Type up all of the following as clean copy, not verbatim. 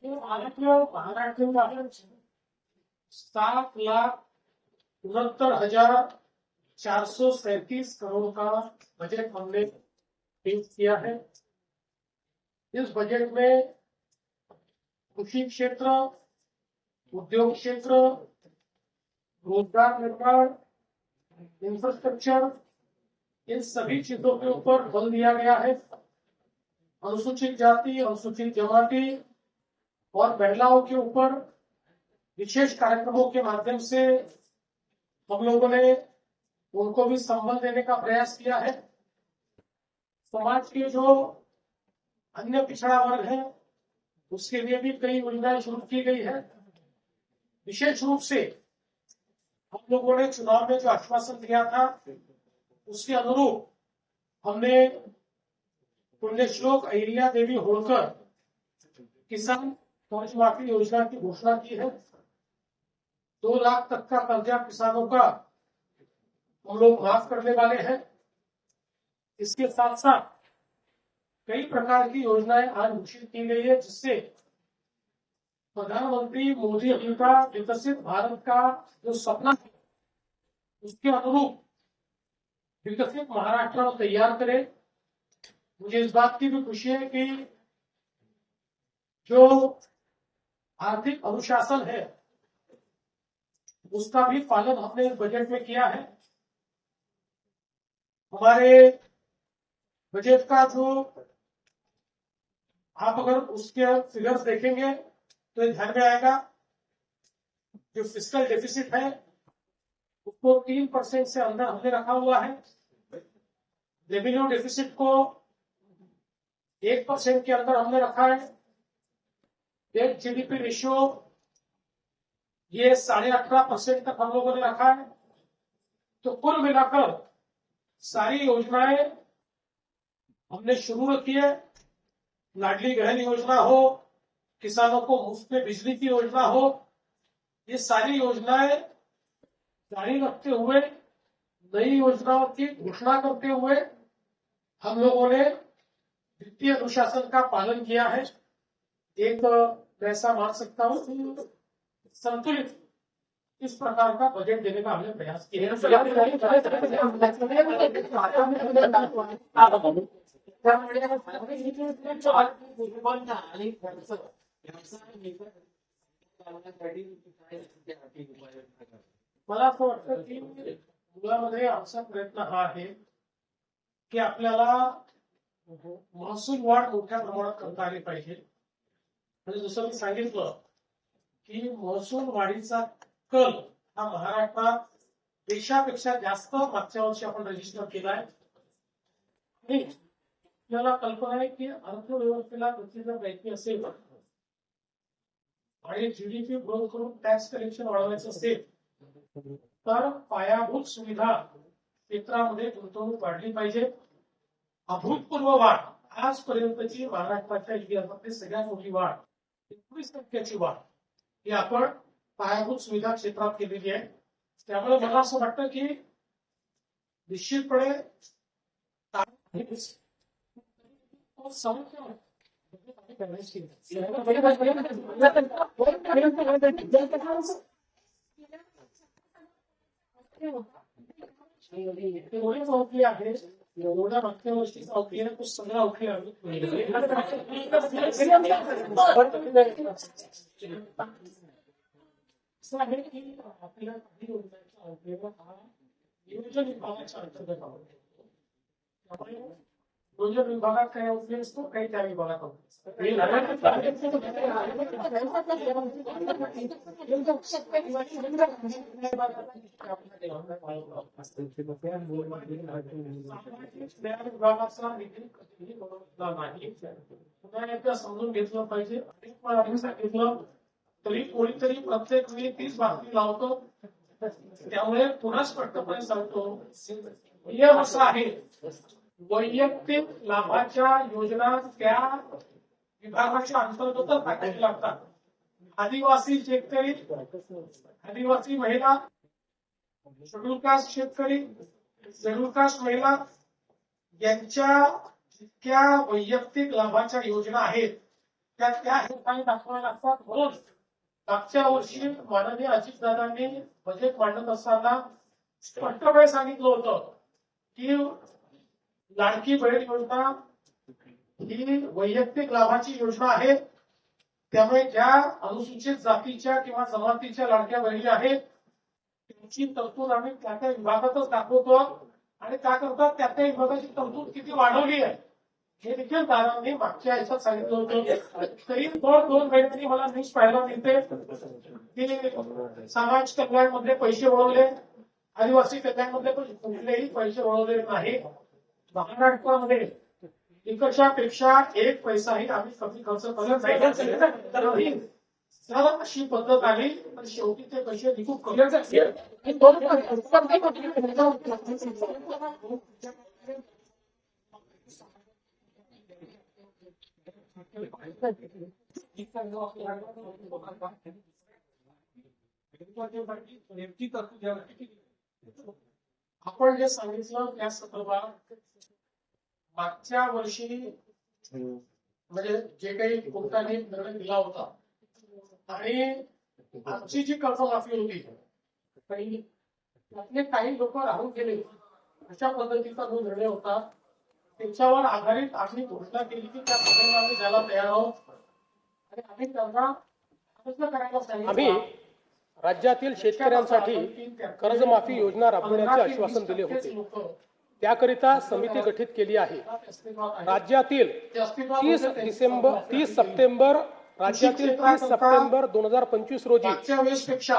महाराष्ट्र में 7,69,437 करोड़ का बजट हमने पेश किया है। इस बजट में कृषि क्षेत्र, उद्योग क्षेत्र, रोजगार निर्माण, इंफ्रास्ट्रक्चर, इन सभी चीजों के ऊपर बल दिया गया है। अनुसूचित जाति, अनुसूचित जमाति और महिलाओं के ऊपर विशेष कार्यक्रमों के माध्यम से हम लोगों ने उनको भी संबल देने का प्रयास किया है। समाज के जो अन्य पिछड़ा वर्ग है उसके लिए भी कई योजनाएं शुरू की गई है। विशेष रूप से हम लोगों ने चुनाव में जो आश्वासन दिया था उसके अनुरूप हमने पुण्यश्लोक अहिल्या देवी होलकर किसान कर्ज माफी योजना की घोषणा की है। 2 लाख तक का कर्जा किसानों का हम लोग माफ करने वाले हैं। इसके साथ साथ कई प्रकार की योजनाएं आज घोषित की गई है, जिससे प्रधानमंत्री मोदी जी का विकसित भारत का जो सपना है उसके अनुरूप विकसित महाराष्ट्र को तैयार करें। मुझे इस बात की भी खुशी है कि जो आर्थिक अनुशासन है उसका भी पालन हमने इस बजट में किया है। हमारे बजट का जो आप अगर उसके फिगर्स देखेंगे तो ये ध्यान में आएगा, जो फिस्कल डेफिसिट है उसको 3% से अंदर हमने रखा हुआ है। रेवेन्यू डेफिसिट को 1% के अंदर हमने रखा है। डेट जीडीपी रेशियो ये 18.5% तक हम लोगों ने रखा है। तो कुल मिलाकर सारी योजनाएं हमने शुरू रखी है। लाडली बहन योजना हो, किसानों को मुफ्त में बिजली की योजना हो, ये सारी योजनाएं जारी रखते हुए नई योजनाओं की घोषणा करते हुए हम लोगों ने वित्तीय अनुशासन का पालन किया है। एक ऐसा मान सकता हूं कि संतुलित इस प्रकार का बजट देने का हमने प्रयास किया मला असं वाटतं की मुलामध्ये आमचा प्रयत्न हा आहे की आपल्याला महसूल वाढ मोठ्या प्रमाणात करता आली पाहिजे। म्हणजे जसं मी सांगितलं की महसूल वाढीचा कल हा महाराष्ट्रात देशापेक्षा जास्त मागच्या वर्षी आपण रजिस्टर केलाय। आणि आपल्याला कल्पना आहे की अर्थव्यवस्थेला गती जर द्यायची असेल आणि जीडीपी ग्रोथ करून टॅक्स कलेक्शन वाढवायचं असेल तर पायाभूत सुविधा क्षेत्रामध्ये गुंतवणूक वाढली पाहिजे। अभूतपूर्व वाढ आजपर्यंतची महाराष्ट्राच्या इतिहासातली सगळ्यात मोठी वाढ 21% वाढ ही आपण पायाभूत सुविधा क्षेत्रात केलेली आहे। त्यामुळे मला असं वाटतं की निश्चितपणे चौकी आहे एवढ्या मागच्या वर्षी चौकी आहे कुछ 15 उठले आपल्याला काही योजनांचा नियोजन विभागाच्या अंतर्गत आहे। नियोजन विभागात काय उपयोग असतो काही त्या विभागात विभागाचा निधी कधीही नाही पुन्हा समजून घेतलं पाहिजे। सांगितलं तरी कोणीतरी प्रत्येक वेळी तीच बातमी लावतो, त्यामुळे पुन्हा स्पष्टपणे सांगतो नियम असा आहे वैयक्तिक लाभाच्या योजना त्या विभागाच्या अंतर्गतच टाकावी लागतात। आदिवासी शेतकरी, आदिवासी महिला, शेड्यूल कास्ट शेतकरी, शेड्यूल कास्ट महिला यांच्या जितक्या वैयक्तिक लाभाच्या योजना आहेत त्या ठिकाणी दाखवायला लागतात. म्हणून मागच्या वर्षी माननीय अजितदादांनी बजेट मांडत असताना स्पष्टपणे सांगितलं होतं की लाडकी बहीण योजना ही वैयक्तिक लाभाची योजना आहे. त्यामुळे ज्या अनुसूचित जातीच्या किंवा जमातीच्या लाडक्या बहिणी आहेत त्यांची तरतूद आम्ही त्या त्या विभागातच दाखवतो आणि त्याकरता त्या त्या विभागाची तरतूद किती वाढवली आहे हे देखील दादांनी मागच्या याच्यात सांगितलं होतं. तरी दोन महिन्यांनी मला न्यूज पाहायला मिळते की समाज कल्याण मध्ये पैसे वळवले, आदिवासी कल्याण मध्ये पण कुठलेही पैसे वळवलेले नाही. महाराष्ट्रामध्ये इकडच्या पेक्षा एक पैसाही आम्ही कमी खर्च करत नाही. जर अशी पद्धत आली तर शेवटी ते पैसे निघून कमी आपण जे सांगितलं त्या संदर्भात मागच्या वर्षी म्हणजे जे काही कोर्टाने निर्णय दिला होता आणि आमची जी कर्जमाफी होती त्यातले काही लोक राहून गेले अशा पद्धतीचा जो निर्णय होता त्याच्यावर आधारित आम्ही घोषणा केली की त्या सगळ्यांना आम्ही द्यायला तयार आहोत आणि आम्ही त्यांना अर्ज करायला सांगितलं. आम्ही राज्यातील शेतकऱ्यांसाठी कर्जमाफी योजना राबवण्याचे आश्वासन दिले होते. त्याकरिता समिती गठीत केली आहे. राज्यातील 30 सप्टेंबर राज्यातील 30 सप्टेंबर 2025 रोजी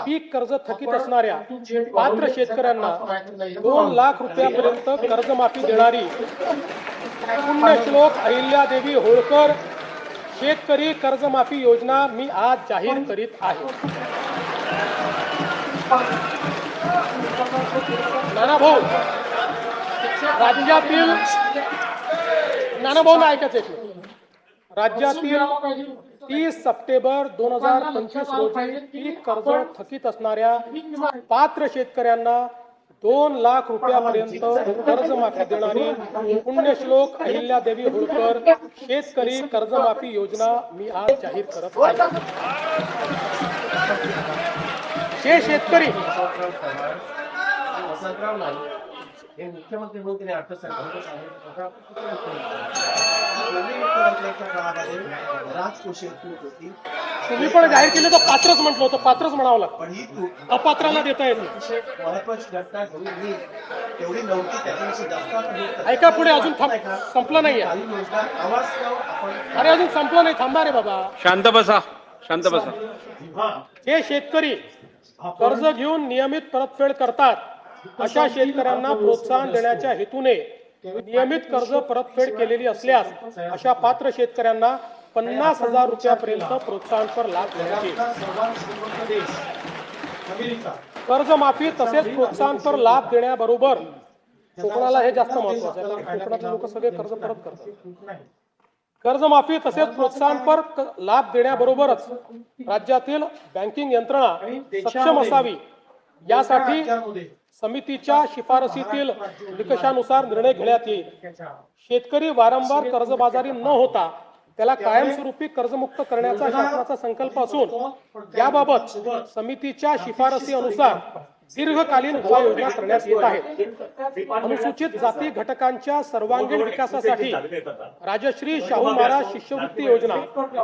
पीक कर्ज थकीत असणाऱ्या पात्र शेतकऱ्यांना 2 लाख रुपयापर्यंत कर्जमाफी देणारी पुण्यश्लोक अहिल्यादेवी होळकर शेतकरी कर्जमाफी योजना मी आज जाहीर करीत आहे. नानाभाऊ राज्यातील नानाभाऊ ऐकायचं राज्यातील 30 सप्टेंबर 2025 रोजी पीक कर्ज थकीत असणाऱ्या पात्र शेतकऱ्यांना 2 लाख रुपयापर्यंत कर्जमाफी देणारी पुण्यश्लोक अहिल्यादेवी होळकर शेतकरी कर्जमाफी योजना मी आज जाहीर करत आहे. हे शेतकरी मुख्यमंत्री म्हणून त्यांनी तुम्ही पण जाहीर केलं तर पात्रच म्हटलं होतं, पात्रच म्हणावं लागतं, पण ही चूक अपात्राला देता येत महत्वाची घटना घेऊन मी तेवढी नव्हती त्याच्याविषयी जास्त ऐका पुढे अजून संपलं नाहीये. काही योजना आवाज आपण अरे अजून संपलं नाही, थांबा रे बाबा, शांत बसा, शांत बसा. हे शेतकरी कर्ज घेऊन नियमित परतफेड करतात अशा शेतकऱ्यांना प्रोत्साहन देण्याच्या हेतूने नियमित कर्ज परतफेड केलेली असल्यास अशा पात्र शेतकऱ्यांना 50,000 रुपयापर्यंत प्रोत्साहनपर लाभ देण्यात येईल. कर्जमाफी तसेच प्रोत्साहनपर लाभ देण्याबरोबर कोकणाला हे जास्त महत्वाचं आहे, कारण कोकणातले लोक सगळे कर्ज परत करतात. कर्जमाफी तसेच प्रोत्साहनपर लाभ देण्याबरोबरच राज्यातील बँकिंग यंत्रणा सक्षम असावी यासाठी समितीच्या शिफारसीतील निकषानुसार निर्णय घेण्यात येईल. शेतकरी वारंवार कर्जबाजारी न होता त्याला कायमस्वरूपी कर्जमुक्त करण्याचा शासनाचा संकल्प असून याबाबत समितीच्या शिफारसी अनुसार दीर्घकालीन उपाययोजना करण्यात येत आहेत. अनुसूचित जाती घटकांच्या सर्वांगीण विकासासाठी राजश्री शाहू महाराज शिष्यवृत्ती योजना,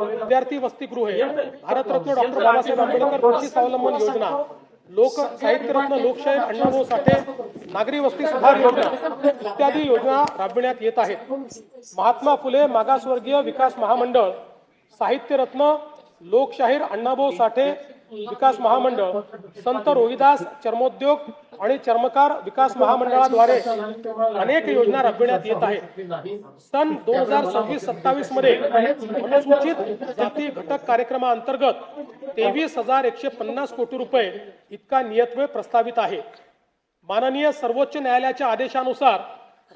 विद्यार्थी वसतिगृहे, भारतरत्न डॉक्टर बाबासाहेब आंबेडकर कृषी स्वावलंबन योजना, लोक साहित्यरत्न लोकशाहीर अण्णाभाऊ साठे नागरी वस्ती सुधार योजना इत्यादी योजना राबविण्यात येत आहेत. महात्मा फुले मागासवर्गीय विकास महामंडळ, साहित्यरत्न लोकशाहीर अण्णाभाऊ साठे विकास महामंडळ, संत रोहिदास चर्मोद्योग आणि चर्मकार विकास महामंडळाद्वारे अनेक योजना राबविण्यात येत आहेत. सन 2026-27 मध्ये अनुसूचित जाती घटक कार्यक्रमाअंतर्गत 23,150 कोटी रुपये इतका नियतव्यय प्रस्तावित आहे. माननीय सर्वोच्च न्यायालयाच्या आदेशानुसार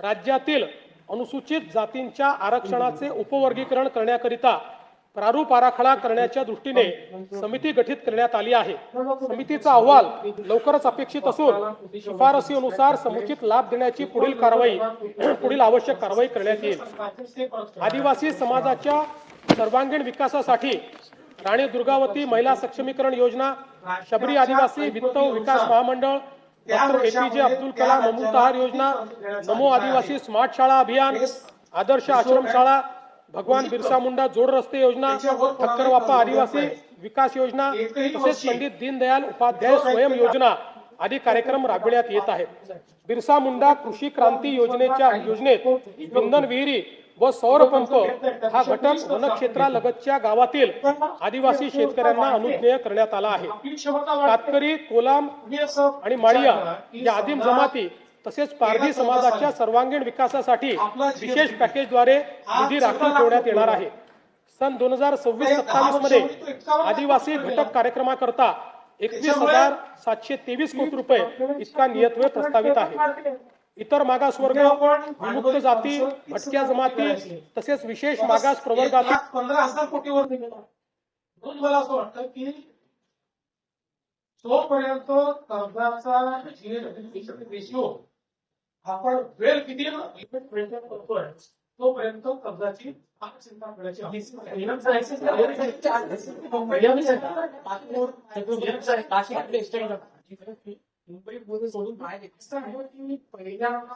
राज्यातील अनुसूचित जातींच्या आरक्षणाचे उपवर्गीकरण करण्याकरिता प्रारूप आराखडा करण्याच्या दृष्टीने समिती गठीत करण्यात आली आहे. समितीचा अहवाल लवकरच अपेक्षित असून शिफारसीनुसार समुचित लाभ देण्याची पुढील आवश्यक कारवाई करण्यात येईल. आदिवासी समाजाच्या सर्वांगीण विकासासाठी राणी दुर्गावती महिला सक्षमीकरण योजना, शबरी आदिवासी वित्त विकास महामंडळ, डॉक्टर एपीजे अब्दुल कलाम अमृतहार योजना, नमो आदिवासी स्मार्ट शाळा अभियान, आदर्श आश्रम शाळा, भगवान बिरसा मुंडा जोड रस्ते योजना, ठक्करवापा आदिवासी विकास योजना तसेच पंडित दीनदयाल उपाध्याय स्वयं योजना आदी कार्यक्रम राबविण्यात येत आहेत. बिरसा मुंडा कृषी क्रांती योजनेत इंधन विहिरी व सौर पंप हा घटक वनक्षेत्रालगतच्या गावातील आदिवासी शेतकऱ्यांना अनुज्ञेय करण्यात आला आहे. कातकरी, कोलाम आणि माळिया या आदिम जमाती तसेच पारधी समाजाच्या सर्वांगीण विकासासाठी विशेष पॅकेजद्वारे निधी राखीव ठेवण्यात येणार आहे. सन 2026-27 मध्ये आदिवासी घटक कार्यक्रमाकरता 21,723 कोटी रुपये इतका नियतव्यय प्रस्तावित आहे. इतर मागासवर्ग, विमुक्त जाती, भटक्या जमाती तसेच विशेष मागास प्रवर्गातील 15,000 कोटीवर निघाला. म्हणून मला असं वाटतं की जोपर्यंत कर्जाचा रेशिओ आपण वेळ किती मेंटेन करतोय तोपर्यंत कर्जाची चिंता करायची मुंबई सोडून पहिल्यांदा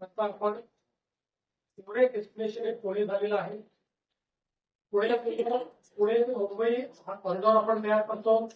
आपण पुढे डेस्टिनेशन पुणे झालेलं आहे. पुणे ते मुंबई हा कॉरिडॉर आपण तयार करतो.